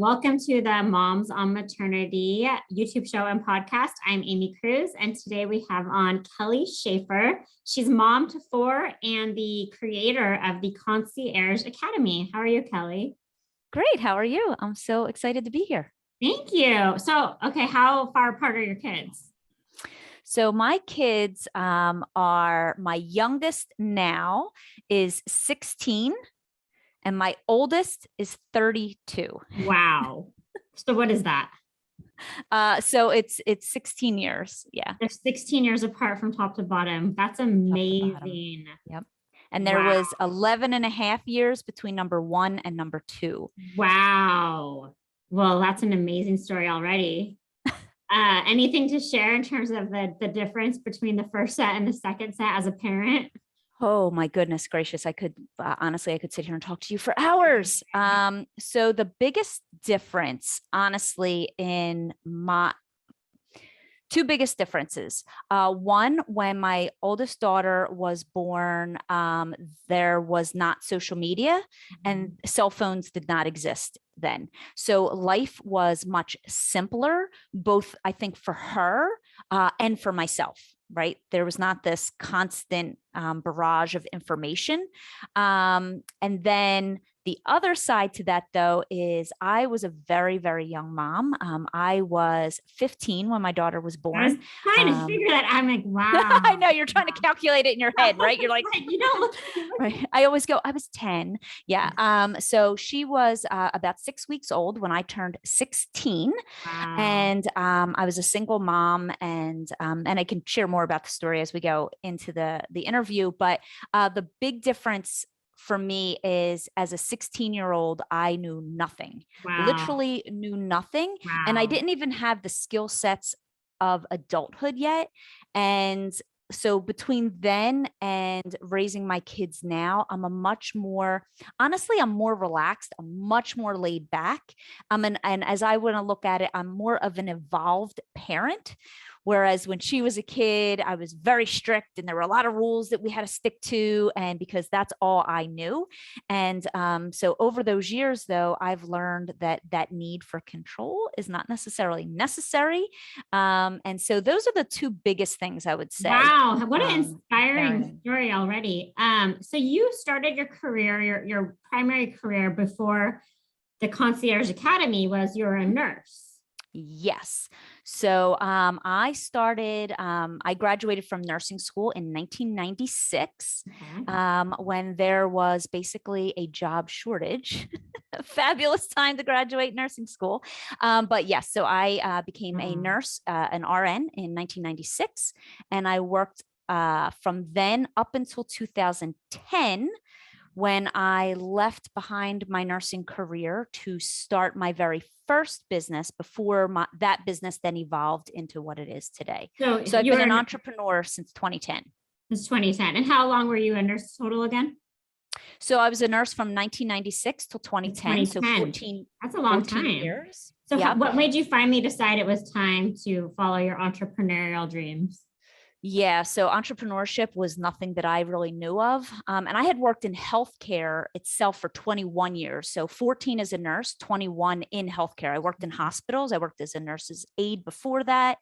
Welcome to the Moms on Maternity YouTube show and podcast. I'm Aimee Cruz, and today we have on Kelly Schaefer. She's mom to four and the creator of the Concierge Academy. How are you, Kelly? Great. How are you? I'm so excited to be here. Thank you. So, okay, how far apart are your kids? So my kids are, my youngest now is 16 and my oldest is 32. Wow. So what is that? So it's 16 years. Yeah. They're 16 years apart from top to bottom. That's amazing. Yep. And there was 11 and a half years between number one and number two. Wow. Well, that's an amazing story already. Anything to share in terms of the difference between the first set and the second set as a parent? Oh my goodness gracious. I could honestly, I could sit here and talk to you for hours. So the biggest difference, honestly, in my two biggest differences. One, when my oldest daughter was born, there was not social media and cell phones did not exist then. So life was much simpler, both I think for her and for myself, right? There was not this constant barrage of information. And then the other side to that, though, is I was a very, very young mom. I was 15 when my daughter was born. I was trying to figure that. I'm like, wow. I know you're trying to calculate it in your head, right? You're like, you don't look right. I always go, I was 10. Yeah. So she was about 6 weeks old when I turned 16. Wow. And I was a single mom, and I can share more about the story as we go into the interview. But the big difference for me is, as a 16-year-old, I knew nothing, literally knew nothing. And I didn't even have the skill sets of adulthood yet. And so between then and raising my kids now, I'm a much more, honestly, I'm more relaxed. I'm much more laid back. And as I want to look at it, I'm more of an evolved parent. Whereas when she was a kid, I was very strict and there were a lot of rules that we had to stick to. And because that's all I knew. And so over those years, though, I've learned that that need for control is not necessarily necessary. And so those are the two biggest things I would say. Wow. What an inspiring story already. So you started your career, your primary career before the Concierge Academy was you were a nurse. Yes. So I graduated from nursing school in 1996 when there was basically a job shortage. Fabulous time to graduate nursing school. But yes, so I became a nurse, an RN in 1996, and I worked from then up until 2010. When I left behind my nursing career to start my very first business before that business then evolved into what it is today. So I've been an entrepreneur since 2010. Since 2010. And how long were you a nurse total again? So I was a nurse from 1996 till 2010. So 14. That's a long time. Years. So what made you finally decide it was time to follow your entrepreneurial dreams? Yeah, so entrepreneurship was nothing that I really knew of. And I had worked in healthcare itself for 21 years. So 14 as a nurse, 21 in healthcare. I worked in hospitals. I worked as a nurse's aide before that.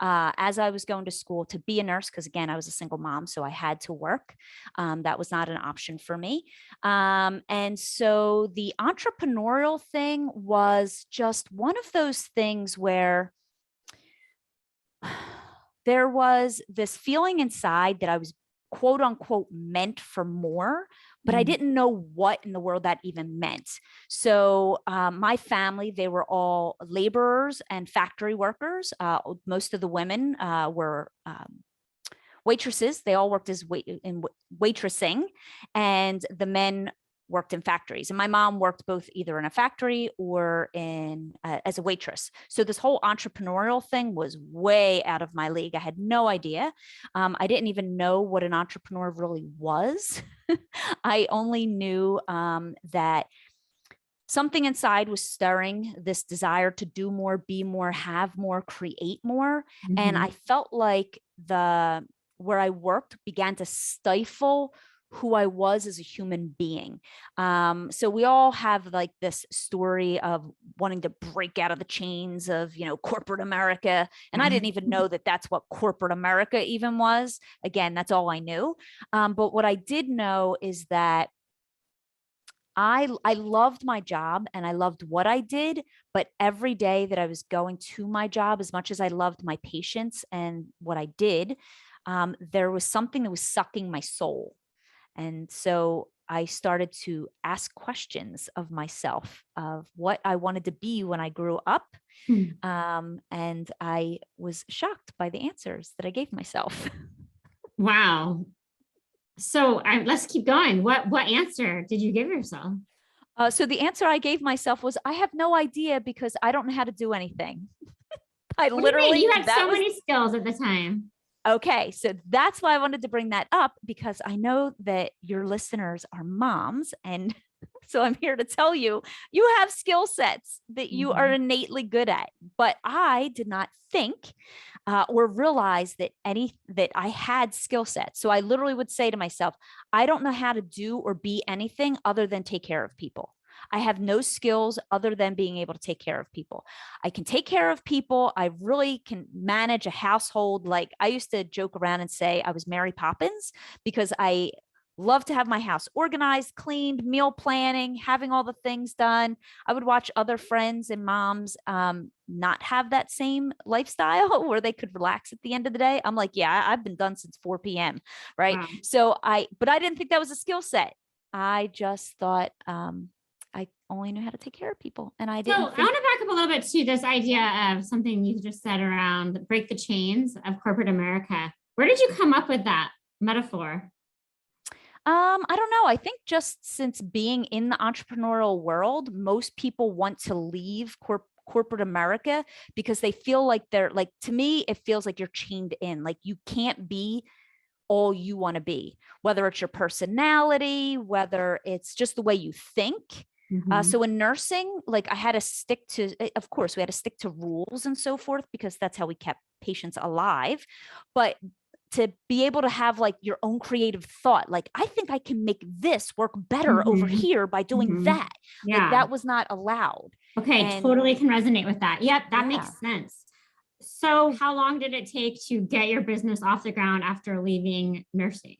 As I was going to school to be a nurse, because again, I was a single mom, so I had to work. That was not an option for me. And so the entrepreneurial thing was just one of those things where there was this feeling inside that I was quote unquote meant for more, but I didn't know what in the world that even meant. So my family, they were all laborers and factory workers. Most of the women were waitresses. They all worked as in waitressing, and the men worked in factories. And my mom worked both either in a factory or in as a waitress. So this whole entrepreneurial thing was way out of my league. I had no idea. I didn't even know what an entrepreneur really was. I only knew that something inside was stirring this desire to do more, be more, have more, create more. And I felt like where I worked began to stifle who I was as a human being. So we all have like this story of wanting to break out of the chains of, corporate America. And I didn't even know that that's what corporate America even was. Again, that's all I knew. But what I did know is that I loved my job and I loved what I did, but every day that I was going to my job, as much as I loved my patients and what I did, there was something that was sucking my soul. And so I started to ask questions of myself of what I wanted to be when I grew up. And I was shocked by the answers that I gave myself. Wow. So let's keep going. What answer did you give yourself? So the answer I gave myself was, I have no idea because I don't know how to do anything. What do you mean? You had so many skills at the time. Okay, so that's why I wanted to bring that up, because I know that your listeners are moms. And so I'm here to tell you, you have skill sets that you are innately good at. But I did not think or realize that I had skill sets. So I literally would say to myself, I don't know how to do or be anything other than take care of people. I have no skills other than being able to take care of people. I can take care of people. I really can manage a household. Like, I used to joke around and say I was Mary Poppins, because I love to have my house organized, cleaned, meal planning, having all the things done. I would watch other friends and moms not have that same lifestyle where they could relax at the end of the day. I'm like, yeah, I've been done since 4 p.m. Right. Wow. So but I didn't think that was a skill set. I just thought, I only knew how to take care of people. And I didn't. So I want to back up a little bit to this idea of something you just said around break the chains of corporate America. Where did you come up with that metaphor? I don't know. I think just since being in the entrepreneurial world, most people want to leave corporate America because they feel like to me, it feels like you're chained in. Like, you can't be all you want to be, whether it's your personality, whether it's just the way you think. So in nursing, like, I had to stick to, of course, we had to stick to rules and so forth, because that's how we kept patients alive. But to be able to have like your own creative thought, like, I think I can make this work better over here by doing that. Yeah. Like, that was not allowed. Okay. Totally can resonate with that. Yep. That makes sense. So how long did it take to get your business off the ground after leaving nursing?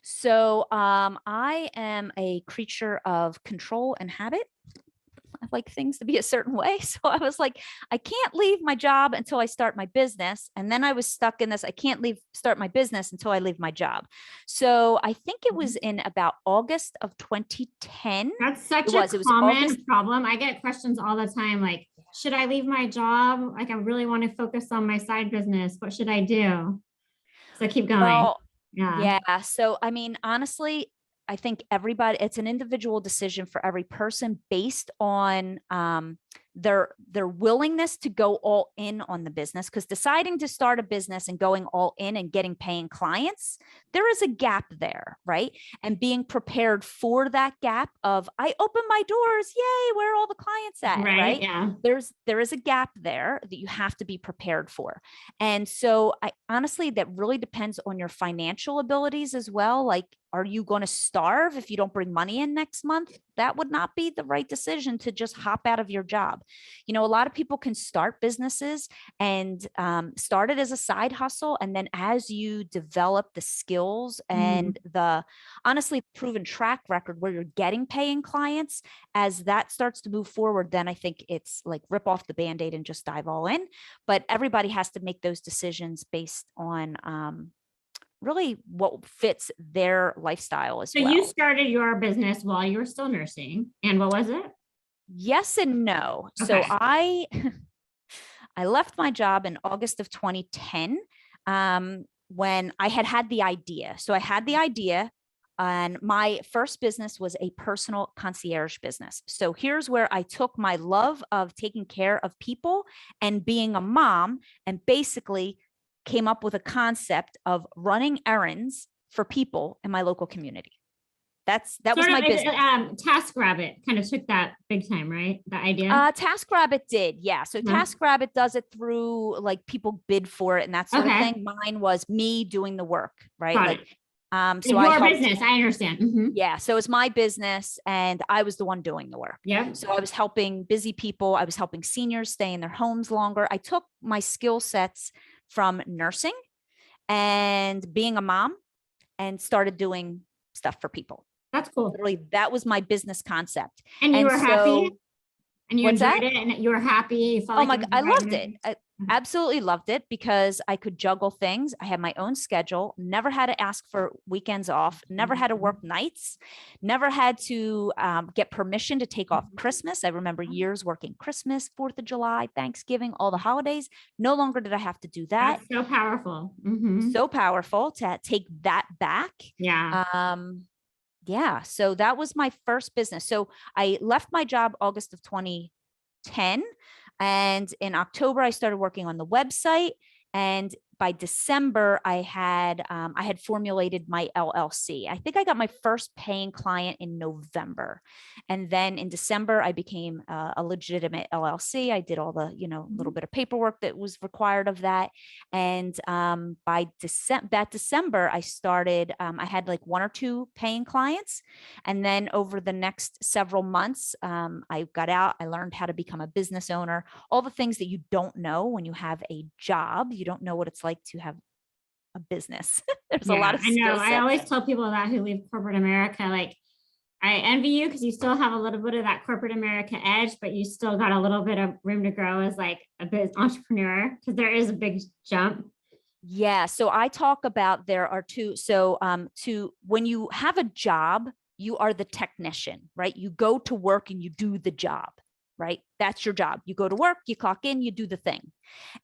So I am a creature of control and habit. I like things to be a certain way. So I was like, I can't leave my job until I start my business. And then I was stuck in this, I can't start my business until I leave my job. So I think it was in about August of 2010. That's such a common problem. I get questions all the time, like, should I leave my job? Like, I really want to focus on my side business. What should I do? So keep going. Well, yeah. So, I mean, honestly, I think it's an individual decision for every person based on their willingness to go all in on the business. Because deciding to start a business and going all in and getting paying clients, there is a gap there, right? And being prepared for that gap of, I open my doors, yay, where are all the clients at, right? Yeah. There is a gap there that you have to be prepared for. And so honestly, that really depends on your financial abilities as well. Like, are you going to starve if you don't bring money in next month? That would not be the right decision to just hop out of your job. A lot of people can start businesses and start it as a side hustle. And then as you develop the skills and the honestly proven track record where you're getting paying clients, as that starts to move forward, then I think it's like rip off the Band-Aid and just dive all in. But everybody has to make those decisions based on really what fits their lifestyle as well. So you started your business while you were still nursing. And what was it? Yes and no. Okay. So I left my job in August of 2010 when I had the idea. So I had the idea, and my first business was a personal concierge business. So here's where I took my love of taking care of people and being a mom and basically came up with a concept of running errands for people in my local community. That was my business. TaskRabbit kind of took that big time, right? The idea. TaskRabbit did, yeah. So TaskRabbit does it through like people bid for it and that sort of thing. Mine was me doing the work, right? So I Your helped. business, I understand. Mm-hmm. Yeah. So it's my business and I was the one doing the work. Yep. So I was helping busy people. I was helping seniors stay in their homes longer. I took my skill sets from nursing and being a mom and started doing stuff for people. That's cool. Literally, that was my business concept. And you were happy? And you What's enjoyed that? it and you were happy. You felt Oh like my it was God, the I right loved it. move. I absolutely loved it because I could juggle things. I had my own schedule, never had to ask for weekends off, never had to work nights, never had to get permission to take off Christmas. I remember years working Christmas, 4th of July, Thanksgiving, all the holidays. No longer did I have to do that. That's so powerful. Mm-hmm. So powerful to take that back. Yeah. Yeah. So that was my first business. So I left my job August of 2010. And in October, I started working on the website. And by December, I had formulated my LLC. I think I got my first paying client in November, and then in December, I became a legitimate LLC. I did all the little bit of paperwork that was required of that, and by December, I started. I had like 1 or 2 paying clients, and then over the next several months, I got out. I learned how to become a business owner. All the things that you don't know when you have a job. You don't know what it's like to have a business. There's a lot of I know. skill I always sets. tell people that who leave corporate America, like, I envy you because you still have a little bit of that corporate America edge, but you still got a little bit of room to grow as like a biz entrepreneur because there is a big jump. Yeah. So I talk about there are two. So when you have a job, you are the technician, right? You go to work and you do the job, right? That's your job. You go to work, you clock in, you do the thing.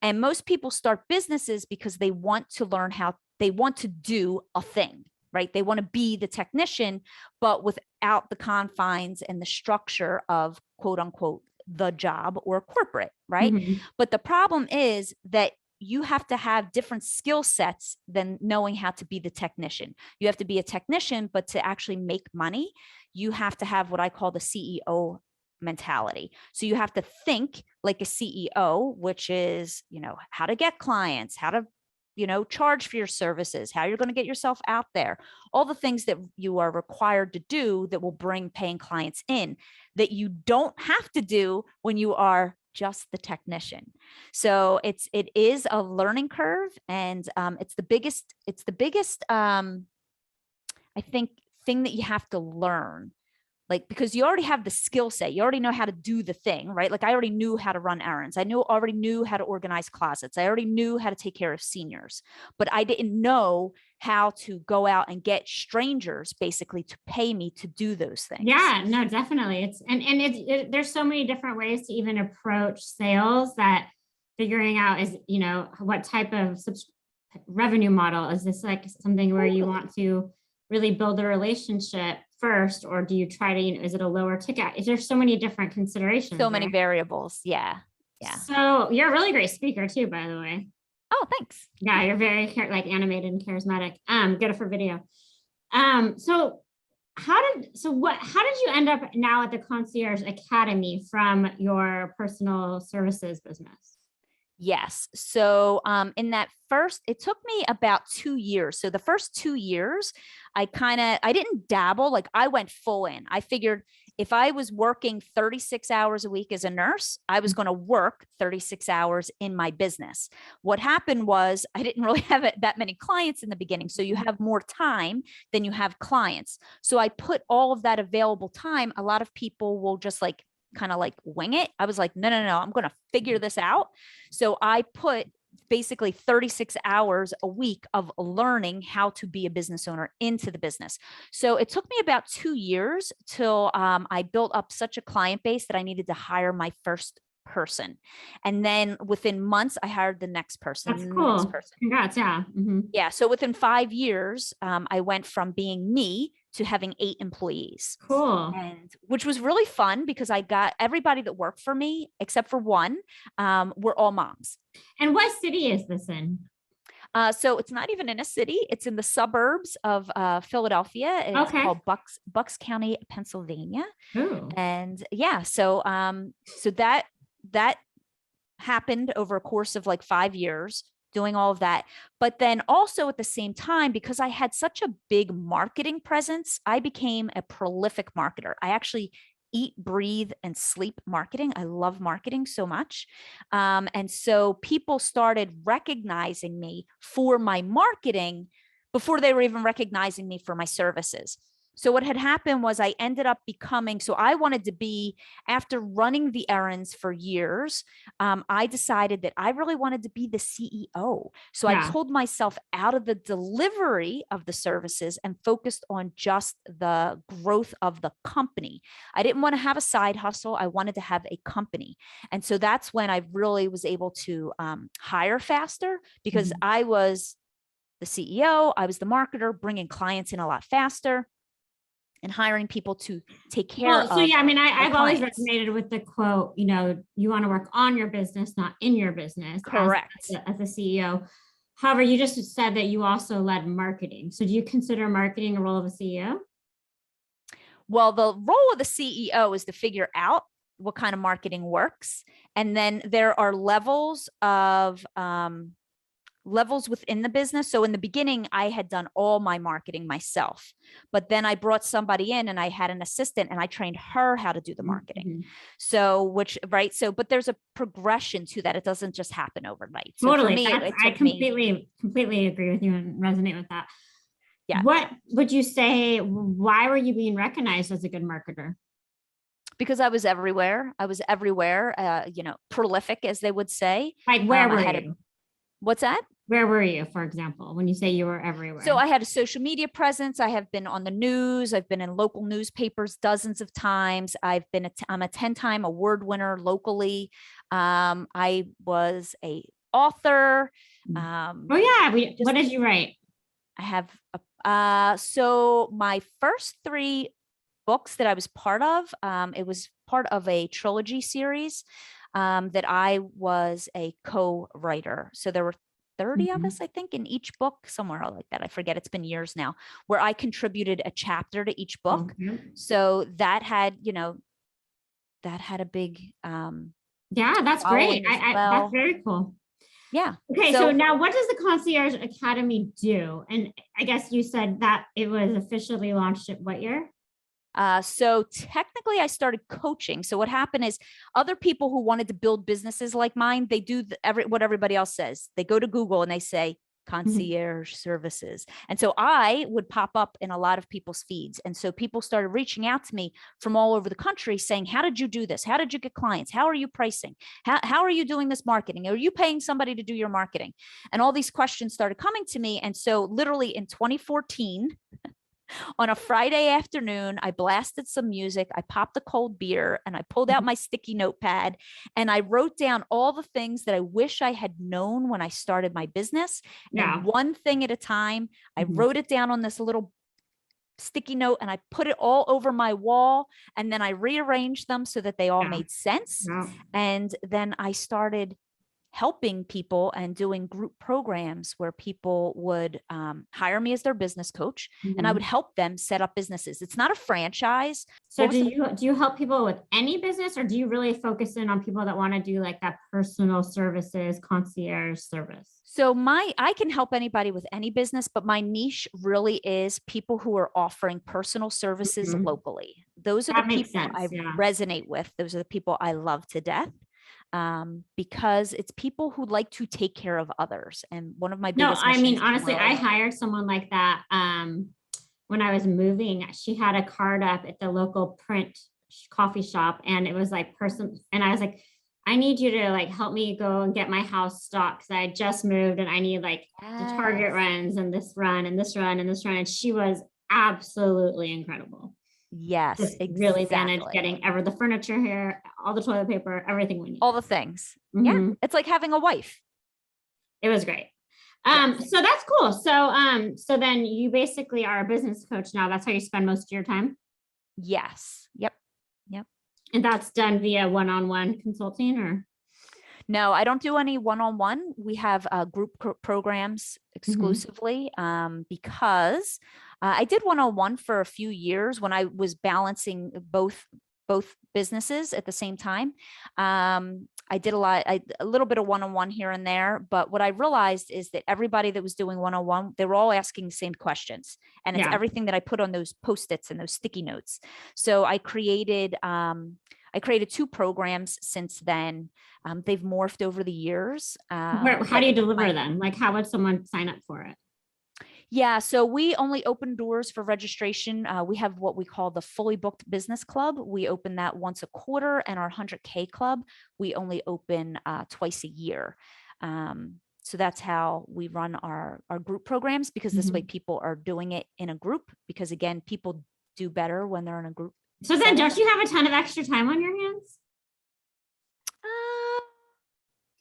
And most people start businesses because they want to learn how they want to do a thing, right? They want to be the technician, but without the confines and the structure of quote unquote the job or corporate, right? Mhm. But the problem is that you have to have different skill sets than knowing how to be the technician. You have to be a technician, but to actually make money, you have to have what I call the CEO mentality. So you have to think like a CEO, which is, how to get clients, how to, charge for your services, how you're going to get yourself out there, all the things that you are required to do that will bring paying clients in that you don't have to do when you are just the technician. So it is a learning curve, and it's the biggest I think thing that you have to learn, like, because you already have the skill set, you already know how to do the thing, right? Like I already knew how to run errands. I already knew how to organize closets. I already knew how to take care of seniors, but I didn't know how to go out and get strangers basically to pay me to do those things. Yeah, no, definitely. There's so many different ways to even approach sales that figuring out is, what type of revenue model is this, like something where you want to really build a relationship first, or do you try to, is it a lower ticket? There's so many different considerations. So many variables. Yeah. So you're a really great speaker too, by the way. Oh, thanks. Yeah, you're very like animated and charismatic. Good for video. So how did you end up now at the Concierge Academy from your personal services business? Yes. So in that first, it took me about 2 years. So the first 2 years, I didn't dabble, like I went full in. I figured if I was working 36 hours a week as a nurse, I was going to work 36 hours in my business. What happened was I didn't really have that many clients in the beginning. So you have more time than you have clients. So I put all of that available time. A lot of people will just kind of wing it. I was like, no, I'm going to figure this out. So I put basically 36 hours a week of learning how to be a business owner into the business. So it took me about 2 years till I built up such a client base that I needed to hire my first person. And then within months, I hired the next person. That's cool. Congrats. Yeah. Mm-hmm. Yeah. So within 5 years, I went from being me to having 8 employees. Cool. And which was really fun because I got everybody that worked for me, except for one, were all moms. And what city is this in? So it's not even in a city. It's in the suburbs of Philadelphia. It's called Bucks County, Pennsylvania. Ooh. And yeah, so that happened over a course of 5 years doing all of that. But then also at the same time, because I had such a big marketing presence, I became a prolific marketer. I actually eat, breathe, and sleep marketing. I love marketing so much. And so people started recognizing me for my marketing before they were even recognizing me for my services. So what had happened was I ended up becoming, so I wanted to be, after running the errands for years, I decided that I really wanted to be the CEO. So I pulled myself out of the delivery of the services and focused on just the growth of the company. I didn't want to have a side hustle. I wanted to have a company. And so that's when I really was able to hire faster, because I was the CEO, I was the marketer, bringing clients in a lot faster and hiring people to take care of. So yeah, I mean, I've always clients. resonated with the quote, you know, you want to work on your business, not in your business. Correct. As a CEO. However, you just said that you also led marketing. So do you consider marketing a role of a CEO? Well, the role of the CEO is to figure out what kind of marketing works. And then there are levels within the business. So in the beginning, I had done all my marketing myself, but then I brought somebody in and I had an assistant and I trained her how to do the marketing. So, but there's a progression to that. It doesn't just happen overnight. So Totally. for me, I completely agree with you and resonate with that. Yeah. What would you say, why were you being recognized as a good marketer? Because I was everywhere. Prolific, as they would say. Like, where were you? What's that? Where were you, for example, when you say you were everywhere? So I had a social media presence. I have been on the news. I've been in local newspapers dozens of times. I'm a 10-time award winner locally. I was a author. What did you write? I have so my first 3 books that I was part of, it was part of a trilogy series that I was a co-writer. So there were 30 of us, I think, in each book, somewhere like that. I forget. It's been years now, where I contributed a chapter to each book. So that had, a big that's great. That's very cool. Yeah. Okay. So now what does the Concierge Academy do? And I guess you said that it was officially launched at what year? So technically I started coaching. So what happened is other people who wanted to build businesses like mine, they do what everybody else says. They go to Google and they say concierge services. And so I would pop up in a lot of people's feeds. And so people started reaching out to me from all over the country saying, how did you do this? How did you get clients? How are you pricing? How are you doing this marketing? Are you paying somebody to do your marketing? And all these questions started coming to me. And so literally in 2014, on a Friday afternoon, I blasted some music, I popped a cold beer, and I pulled out my sticky notepad and I wrote down all the things that I wish I had known when I started my business. And one thing at a time, I wrote it down on this little sticky note and I put it all over my wall, and then I rearranged them so that they all made sense. And then I started helping people and doing group programs where people would hire me as their business coach, and I would help them set up businesses. It's not a franchise. So do you help people with any business, or do you really focus in on people that want to do like that personal services, concierge service? So I can help anybody with any business, but my niche really is people who are offering personal services locally. Those are the people I resonate with. Those are the people I love to death. Because it's people who like to take care of others. And one of my biggest honestly, I hired someone like that when I was moving. She had a card up at the local print coffee shop, and it was like and I was like, I need you to like help me go and get my house stocked, because I just moved and I need like the Target runs and this run and this run and this run. And she was absolutely incredible. Yes, exactly. Really managed getting the furniture here, all the toilet paper, everything we need. All the things. Yeah. It's like having a wife. It was great. So that's cool. So then you basically are a business coach now. That's how you spend most of your time? Yes. Yep. And that's done via one-on-one consulting, or? No, I don't do any one-on-one. We have group programs exclusively because I did one-on-one for a few years when I was balancing both both businesses at the same time. I did a little bit of one-on-one here and there, but what I realized is that everybody that was doing one-on-one, they were all asking the same questions, and it's everything that I put on those Post-its and those sticky notes. So I created 2 programs since then. They've morphed over the years. How do you deliver them? Like, how would someone sign up for it? Yeah, so we only open doors for registration. We have what we call the Fully Booked Business Club. We open that once a quarter, and our 100K Club, we only open twice a year. So that's how we run our group programs, because this way people are doing it in a group, because again, people do better when they're in a group. So then don't you have a ton of extra time on your hands?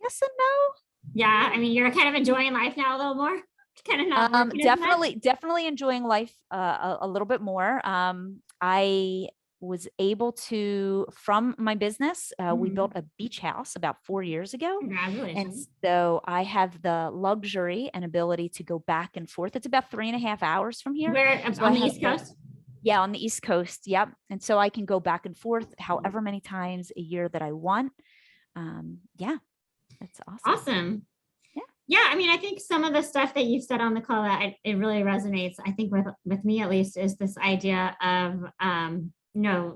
Yes and no. Yeah, I mean, you're kind of enjoying life now a little more. Kind of not definitely enjoying life a little bit more. I was able to, from my business, we built a beach house about 4 years ago. Congratulations. And so I have the luxury and ability to go back and forth. It's about 3.5 hours from here. Where, so on the East Coast? Yeah, on the East Coast. Yep. And so I can go back and forth however many times a year that I want. Yeah, that's awesome. Awesome. Yeah, I mean, I think some of the stuff that you said on the call, it really resonates. I think with me at least, is this idea of, as a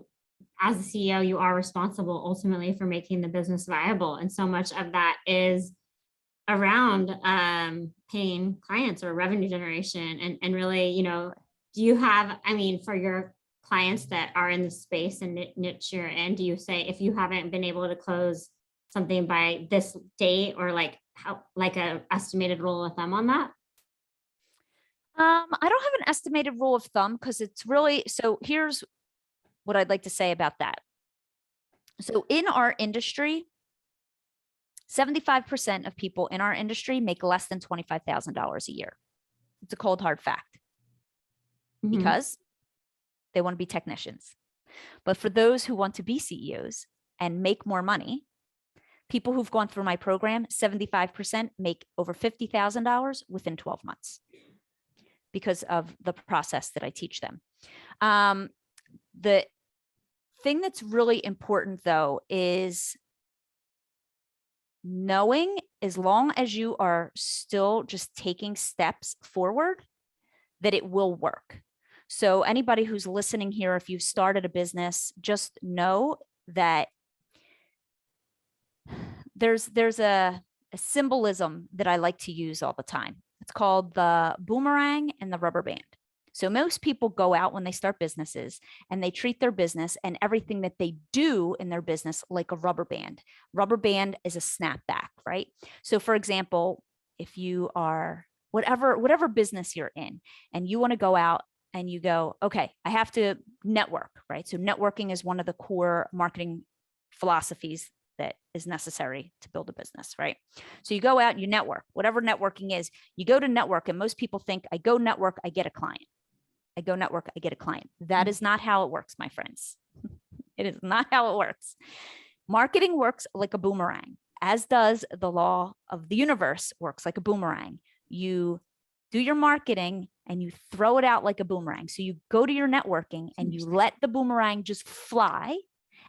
CEO, you are responsible ultimately for making the business viable, and so much of that is around paying clients or revenue generation, and really, do you have? I mean, for your clients that are in the space and niche you're in, do you say, if you haven't been able to close something by this date, or like a estimated rule of thumb on that? I don't have an estimated rule of thumb, because it's really, so here's what I'd like to say about that. So in our industry, 75% of people in our industry make less than $25,000 a year. It's a cold, hard fact, because they want to be technicians. But for those who want to be CEOs and make more money, people who've gone through my program, 75% make over $50,000 within 12 months because of the process that I teach them. The thing that's really important, though, is knowing, as long as you are still just taking steps forward, that it will work. So anybody who's listening here, if you've started a business, just know that there's a symbolism that I like to use all the time. It's called the boomerang and the rubber band. So most people go out when they start businesses and they treat their business and everything that they do in their business like a rubber band. Rubber band is a snapback, right? So for example, if you are whatever business you're in, and you want to go out and you go, okay, I have to network, right? So networking is one of the core marketing philosophies that is necessary to build a business, right? So you go out, you network, whatever networking is, you go to network, and most people think, I go network, I get a client. I go network, I get a client. That is not how it works, my friends. It is not how it works. Marketing works like a boomerang, as does the law of the universe works like a boomerang. You do your marketing and you throw it out like a boomerang. So you go to your networking and you let the boomerang just fly,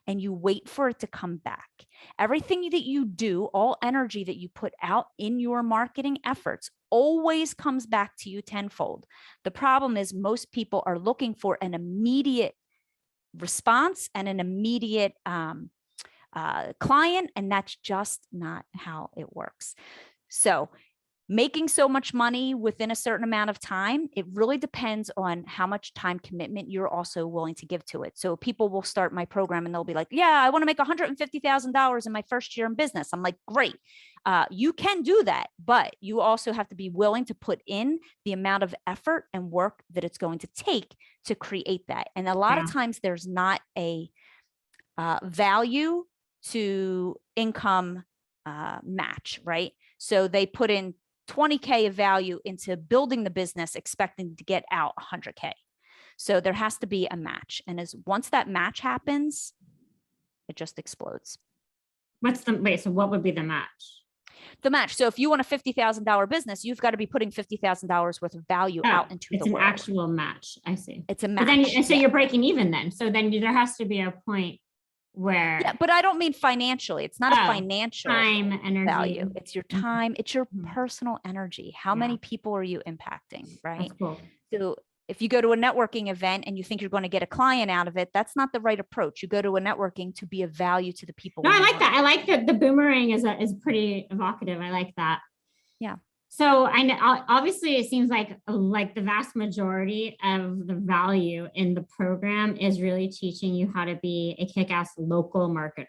and you wait for it to come back. Everything that you do, all energy that you put out in your marketing efforts, always comes back to you tenfold. The problem is most people are looking for an immediate response and an immediate client, and that's just not how it works. So making so much money within a certain amount of time, it really depends on how much time commitment you're also willing to give to it. So people will start my program and they'll be like, yeah, I want to make $150,000 in my first year in business. I'm like, great. You can do that, but you also have to be willing to put in the amount of effort and work that it's going to take to create that. And a lot of times there's not a value to income match, right? So they put in $20K of value into building the business, expecting to get out $100K. So there has to be a match. And once that match happens, it just explodes. So what would be the match? The match. So if you want a $50,000 business, you've got to be putting $50,000 worth of value out into the world. It's an actual match. I see. It's a match. So you're breaking even then. So then there has to be a point where, Yeah, but I don't mean financially. It's not a financial time, energy. value. It's your time. It's your Mhm. personal energy. How Yeah. many people are you impacting, right? That's cool. So if you go to a networking event and you think you're going to get a client out of it, that's not the right approach. You go to a networking to be of value to the people. No, in I the like that. room. I like that the boomerang is pretty evocative. I like that. Yeah. So I know obviously it seems like the vast majority of the value in the program is really teaching you how to be a kick-ass local marketer.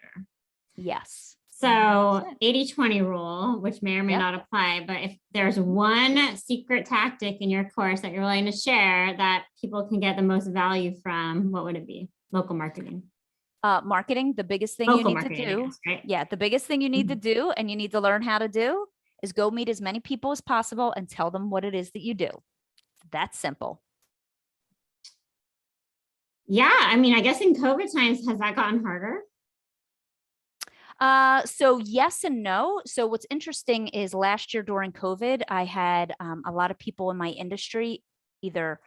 Yes. So 80-20 rule, which may or may Yep. not apply, but if there's one secret tactic in your course that you're willing to share that people can get the most value from, what would it be? Local marketing. Marketing, the biggest thing Local you need to marketing, I do. guess, right? Yeah, the biggest thing you need to Mhm. do and you need to learn how to do is go meet as many people as possible and tell them what it is that you do. That's simple. Yeah, I mean, I guess in COVID times, has that gotten harder? So yes and no. So what's interesting is last year during COVID, I had a lot of people in my industry either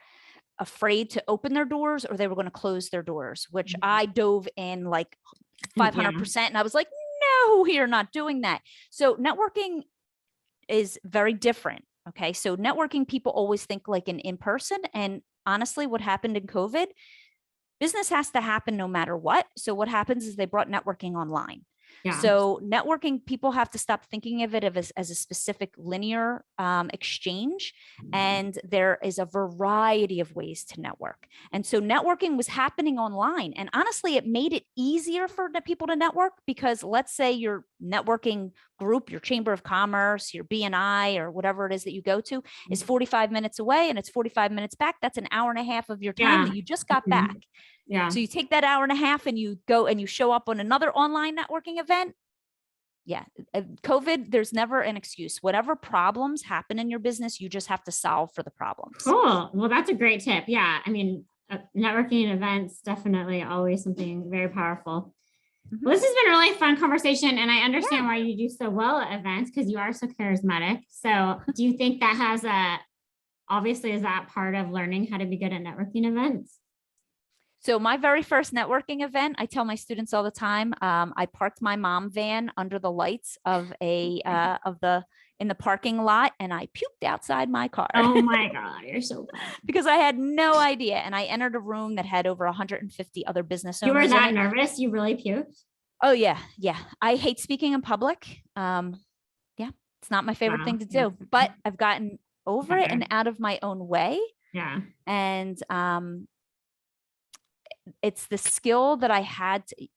afraid to open their doors or they were going to close their doors, which I dove in like 500%. And I was like, no, we are not doing that. So networking is very different. Okay. So networking, people always think like an in-person. And honestly, what happened in COVID, business has to happen no matter what. So what happens is they brought networking online. Yeah. So networking, people have to stop thinking of it as a specific linear exchange. And there is a variety of ways to network. And so networking was happening online. And honestly, it made it easier for the people to network because let's say your networking group, your chamber of commerce, your BNI, or whatever it is that you go to is 45 minutes away and it's 45 minutes back. That's an hour and a half of your time that you just got back. Yeah. So you take that hour and a half and you go and you show up on another online networking event. Yeah. COVID, there's never an excuse. Whatever problems happen in your business, you just have to solve for the problems. Cool. Well, that's a great tip. Yeah. I mean, networking events, definitely always something very powerful. Well, this has been a really fun conversation. And I understand why you do so well at events because you are so charismatic. So do you think that has obviously, is that part of learning how to be good at networking events? So my very first networking event, I tell my students all the time, I parked my mom van under the lights of in the parking lot and I puked outside my car. Oh my God, you're so funny. Because I had no idea. And I entered a room that had over 150 other business owners. You were that nervous? You really puked? Oh yeah. Yeah. I hate speaking in public. Yeah. It's not my favorite thing to do, but I've gotten over it and out of my own way. Yeah. And it's the skill that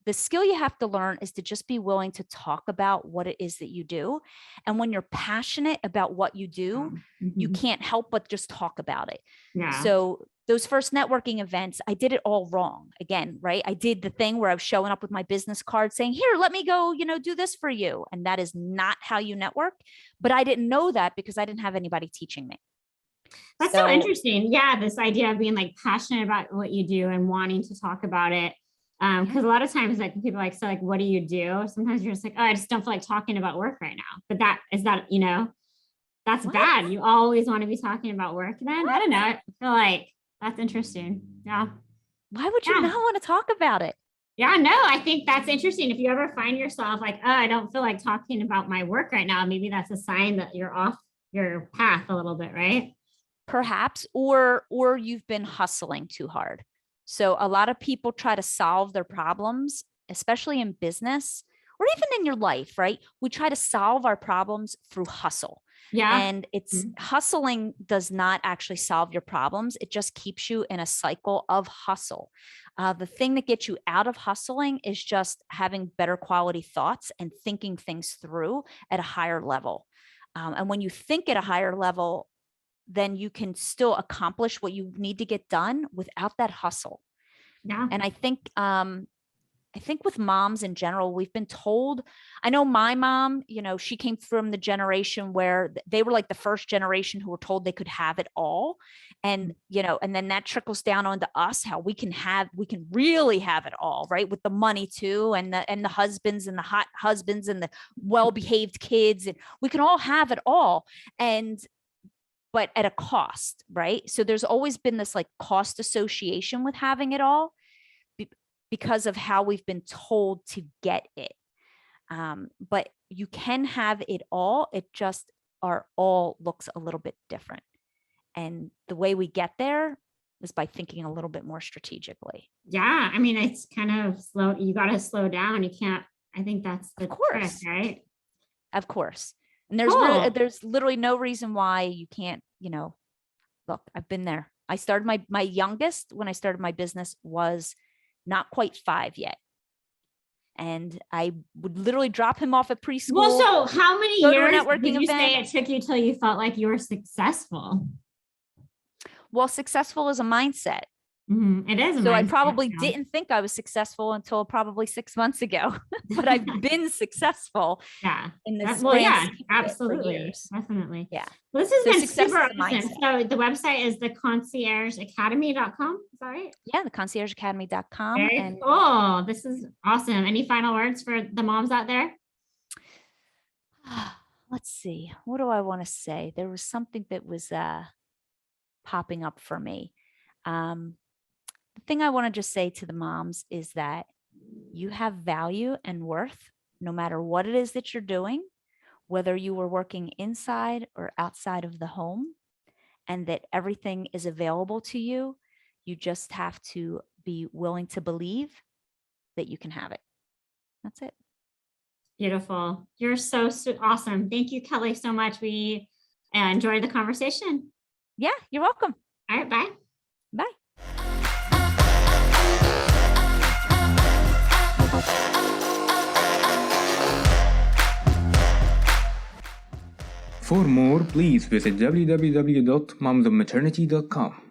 the skill you have to learn is to just be willing to talk about what it is that you do. And when you're passionate about what you do, you can't help but just talk about it. Yeah. So those first networking events, I did it all wrong again, right? I did the thing where I was showing up with my business card saying, here, let me go, do this for you. And that is not how you network. But I didn't know that because I didn't have anybody teaching me. That's so interesting. Yeah. This idea of being like passionate about what you do and wanting to talk about it. Because a lot of times like people like, so like, what do you do? Sometimes you're just like, oh, I just don't feel like talking about work right now. But that's bad. You always want to be talking about work then. I don't know. I feel like that's interesting. Yeah. Why would you not want to talk about it? Yeah, no, I think that's interesting. If you ever find yourself like, oh, I don't feel like talking about my work right now, maybe that's a sign that you're off your path a little bit, right? Perhaps, or you've been hustling too hard. So a lot of people try to solve their problems, especially in business or even in your life, right? We try to solve our problems through hustle. Yeah. And hustling does not actually solve your problems. It just keeps you in a cycle of hustle. The thing that gets you out of hustling is just having better quality thoughts and thinking things through at a higher level. And when you think at a higher level, then you can still accomplish what you need to get done without that hustle. Yeah. And I think with moms in general, we've been told, I know my mom, she came from the generation where they were like the first generation who were told they could have it all. And, and then that trickles down onto us, how we can really have it all, right? With the money too, and the husbands and the hot husbands and the well-behaved kids, and we can all have it all. But at a cost, right? So there's always been this like cost association with having it all. because of how we've been told to get it. But you can have it all. It just our all looks a little bit different. And the way we get there is by thinking a little bit more strategically. Yeah. I mean, it's kind of slow. You got to slow down. You can't, I think that's the trick, right? Of course. And there's Cool. there's literally no reason why you can't, look, I've been there. I started my youngest when I started my business was not quite 5 yet. And I would literally drop him off at preschool. Well, so how many years did you event. say it took you till you felt like you were successful? Well, successful is a mindset. It is. So I probably didn't think I was successful until probably 6 months ago, but I've been successful. Yeah. In this. Well, yeah, absolutely. Definitely. Yeah. Well, this has been super awesome. So the website is the conciergeacademy.com. Is that right? Yeah. The conciergeacademy.com. Very cool. This is awesome. Any final words for the moms out there? Let's see. What do I want to say? There was something that was popping up for me. The thing I want to just say to the moms is that you have value and worth no matter what it is that you're doing, whether you were working inside or outside of the home, and that everything is available to you. You just have to be willing to believe that you can have it. That's it. Beautiful. You're so awesome. Thank you, Kelly, so much. We enjoyed the conversation. Yeah, you're welcome. All right, bye. Bye. For more, please visit www.momsofmaternity.com.